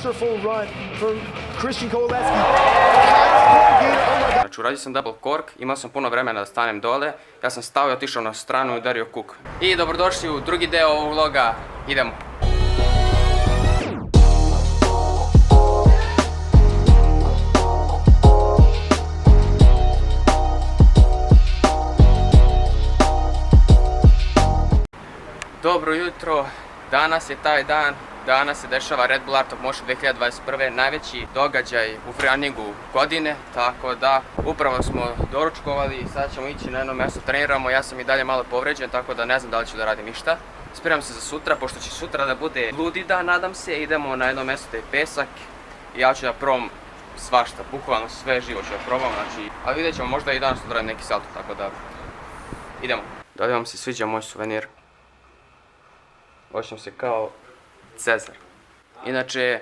masterful run from Christian Kowaleski. Znači, uradio sam double cork, imao sam puno vremena da stanem dole, ja sam stao i otišao na stranu i udario kuk. I dobrodošli u drugi deo ovog vloga, idemo. Dobro jutro, danas je taj dan, danas se dešava Red Bull Art of Motion 2021. Najveći događaj u treningu godine, tako da upravo smo doručkovali i sad ćemo ići na jedno mjesto, treniramo, ja sam i dalje malo povređen, tako da ne znam da li ću da radim ništa. Spremam se za sutra, pošto će sutra da bude ludi dan, nadam se, idemo na jedno mjesto, to je pesak i ja ću da probam svašta, bukvalno sve živo ću da probam, znači, ali vidjet ćemo, možda i danas odradim neki salto, tako da idemo. Da li vam se sviđa moj suvenir? Osjećam se kao Cezar. Inače,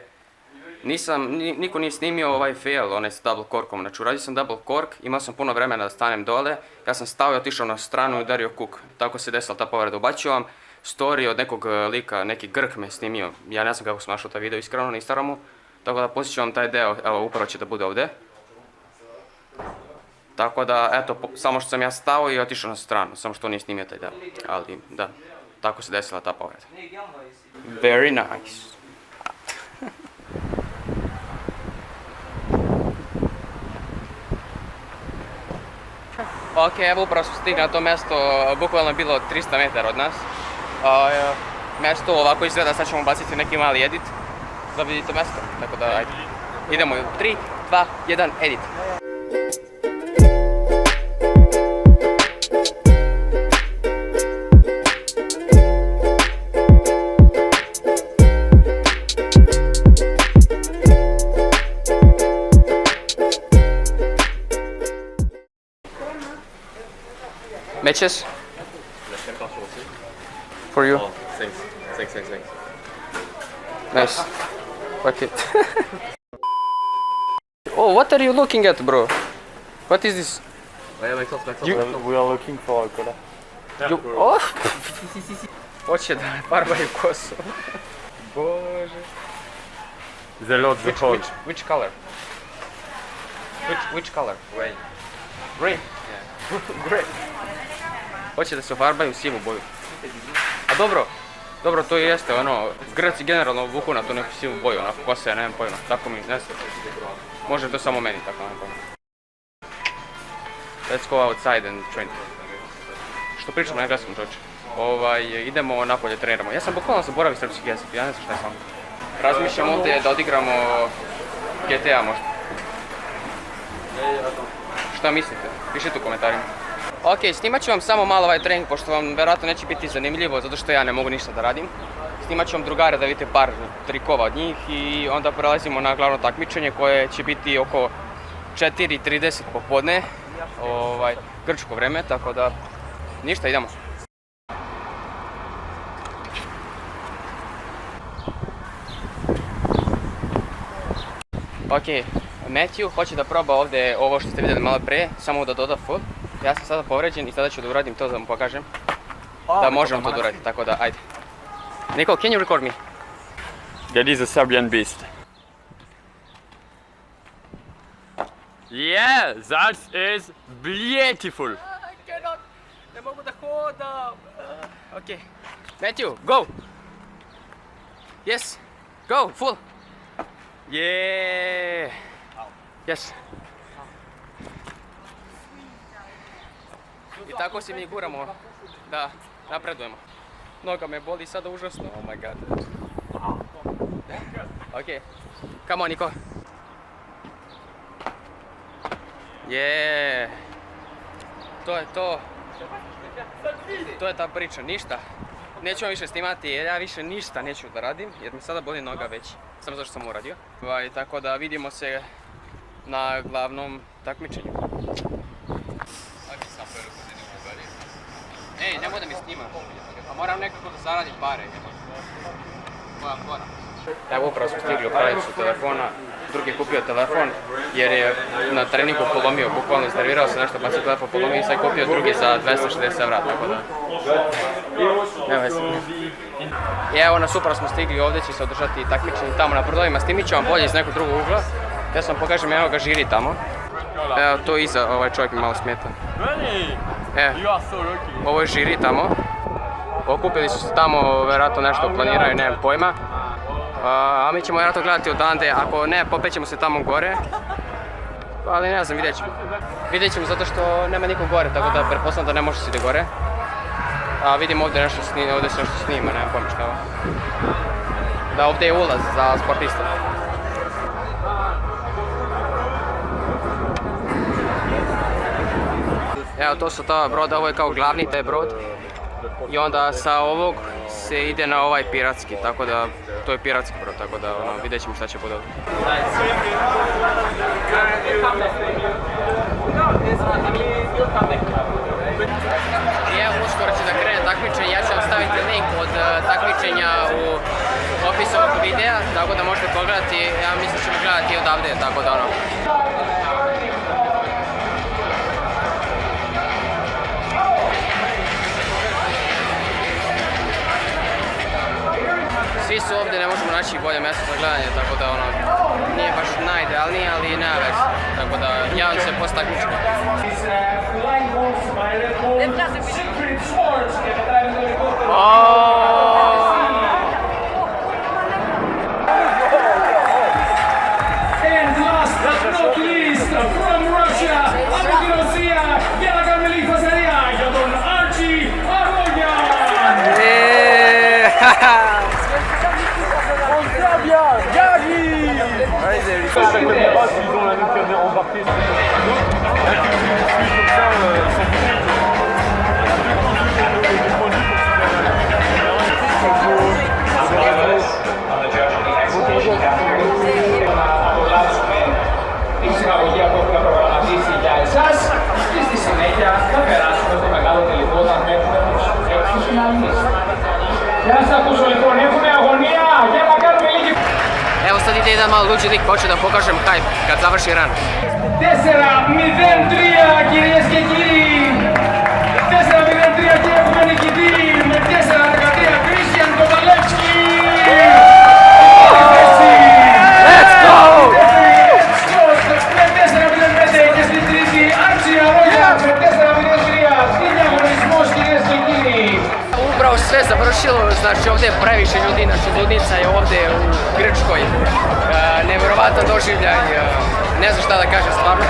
niko nije snimio ovaj fail, onaj s double corkom. Znači, uradio sam double cork, imao sam puno vremena da stanem dole, ja sam stao i otišao na stranu i udario kuk. Tako se desila ta povreda. Ubacio vam story od nekog lika, neki Grk me snimio. Ja ne znam kako sam našao taj video iskreno na Instagramu, tako da pustit ću vam taj deo, evo upravo će da bude ovdje. Tako da, eto, samo što sam ja stao i otišao na stranu, samo što on nije snimio taj deo, ali da. Tako se desila ta povreda. Very nice. Ok, evo upravo smo stigli na to mjesto, bukvalno je bilo 300 metara od nas. Mjesto ovako izgleda, sad ćemo baciti neki mali edit da vidite mjesto, tako da ajde. Idemo, 3, 2, 1, edit. Matches? For you? Oh, thanks. Nice. Okay. Oh, what are you looking at, bro? What is this? We are looking for a cola. You... Oh! Hoće da farbaju kosu. Bože. The Lord the Hall. Which color? Which color? Rain. Green? Yeah. Green. Hoće da se farbaju u sivu boju. A dobro to i jeste, ono, Grci generalno vuku na tu neku sivu boju, onako kose, ja nemam pojma, tako mi, ne znam. Može to samo meni, tako nemam pojma. Let's go outside and train. Što pričamo na engleskom, čovječe? Idemo napolje, treniramo. Ja sam bukvalno zaboravio srpski jezik, ja ne znam šta je samo. Razmišljam ovdje da odigramo GTA možda. Šta mislite? Pišite u komentarima. Ok, snimat ću vam samo malo ovaj trening, pošto vam vjerojatno neće biti zanimljivo, zato što ja ne mogu ništa da radim. Snimat ću vam drugare da vidite par trikova od njih i onda prelazimo na glavno takmičenje koje će biti oko 4:30 popodne, grčko vreme, tako da ništa, idemo. Ok, Matthew hoće da proba ovdje ovo što ste vidjeli malo pre, samo da doda full. Ja sam sada povređen i sada ću da uradim to da mu pokažem. Da možemo to da uradim, tako da ajde. Niko, can you record me? That is a Serbian beast. Yeah, that is beautiful. I cannot, ne mogu da hodam. Ok, Matthew, go! Yes, go, full! Yeah! Yes! I tako se mi guramo da napredujemo. Noga me boli sada užasno, oh my god. Ok, come on Niko. Yeah. To je to. To je ta priča, ništa. Neću vam više snimati jer ja više ništa neću da radim jer mi sada boli noga već. Samo zašto sam uradio. Tako da vidimo se na glavnom takmičenju. Ej, nemoj da mi snimaš. A moram nekako da zaradim pare. Moja fora. Evo upravo smo stigli u krajicu telefona. drugi je kupio telefon jer je na treningu polomio, bukvalno iznervirao se nešto, bacio telefon, polomio i sad je kupio drugi za 260 evra, tako da... Nema veze. I evo nas upravo smo stigli, ovdje će se održati takmičenje tamo na brodovima, snimit ću vam bolje iz nekog drugog ugla. Ja sam pokažem, evo ga žiri tamo. Evo to iza, ovaj čovjek mi malo smeta. Ovo je žiri tamo. Okupili su se tamo, vjerojatno nešto planiraju, nemam pojma. A mi ćemo vjerojatno gledati odande, ako ne, popećemo se tamo gore. Ali ne znam, vidjet ćemo. Vidjet ćemo zato što nema nikog gore, tako da pretpostavljam da ne može se ide gore. A vidim ovdje nešto snima, ovdje se nešto snima, nemam pojma šta ovo. Da, ovdje je ulaz za sportiste. Evo to su ta broda, ovo je kao glavni taj brod. I onda sa ovog se ide na ovaj piratski, tako da to je piratski brod, tako da vidjet ćemo šta će bude ovdje. I evo uskoro će da krene takmičenje, ja ću vam staviti link od takmičenja u opisu ovog videa, tako da možete pogledati, ja mislim ćemo gledati odavde, tako da ono. Svi su ovdje, ne možemo naći bolje mjesto za gledanje, tako da ono, nije baš najidealnije, ali nema veze. Tako da, javim se post takmičenja. And last but not least, from Russia, Abugirosia, Yelagameli Fazaria, Yadon Archie Aroyan! Εισαγωγή που έχουμε προγραμματίσει για εσάς και στη συνέχεια θα περάσουμε στο μεγάλο τελικό όταν έχουμε τους 6 φιναλίστες. Για να σας ακούσω λοιπόν, έχουμε αγωνία για να κάνουμε λίγη... Evo sad ide jedan malo luđi lik, hoću da pokažem hype kad završi ran. 4-0-3 κυρίες και κύριοι. 4-0-3 και έχουμε νικητή με 4-13 Κρίστιαν Κοβαλεύσκι. Let's go! Upravo sve završilo, znači ovdje je previše ljudi, znači ludnica je ovdje u Grčkoj. Nevjerovatan doživljaj, ne znam šta da kažem, stvarno,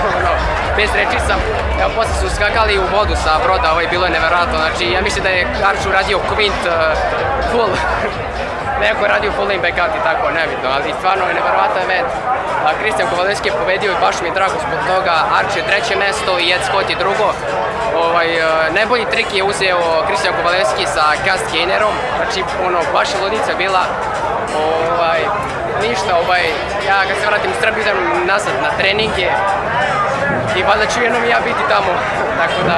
bez reči sam. Evo, poslije su skakali u vodu sa broda, ovo je bilo nevjerojatno, znači ja mislim da je Arču radio Quint full. Neko je radio full backup i tako, nebitno, ali stvarno je nevjerovatan event. Kristijan Kovalevski je pobedio i baš mi je drago zbog toga. Arču je treće mesto i Ed Scott je drugo. Najbolji trik je uzeo Kristijan Kovalevski sa cast gainerom, znači ono, baš je ludnica bila. Ništa, ja kad se vratim iz Srbije idem nazad na treninge i valjda ću jednom ja biti tamo, tako da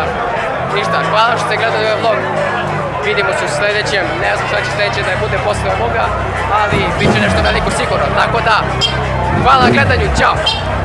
ništa, hvala što ste gledali ovaj vlog. Vidimo se u sljedećem, ne znam šta će sljedeće da bude posle ovoga, ali bit će nešto veliko sigurno, tako da hvala na gledanju, ćao!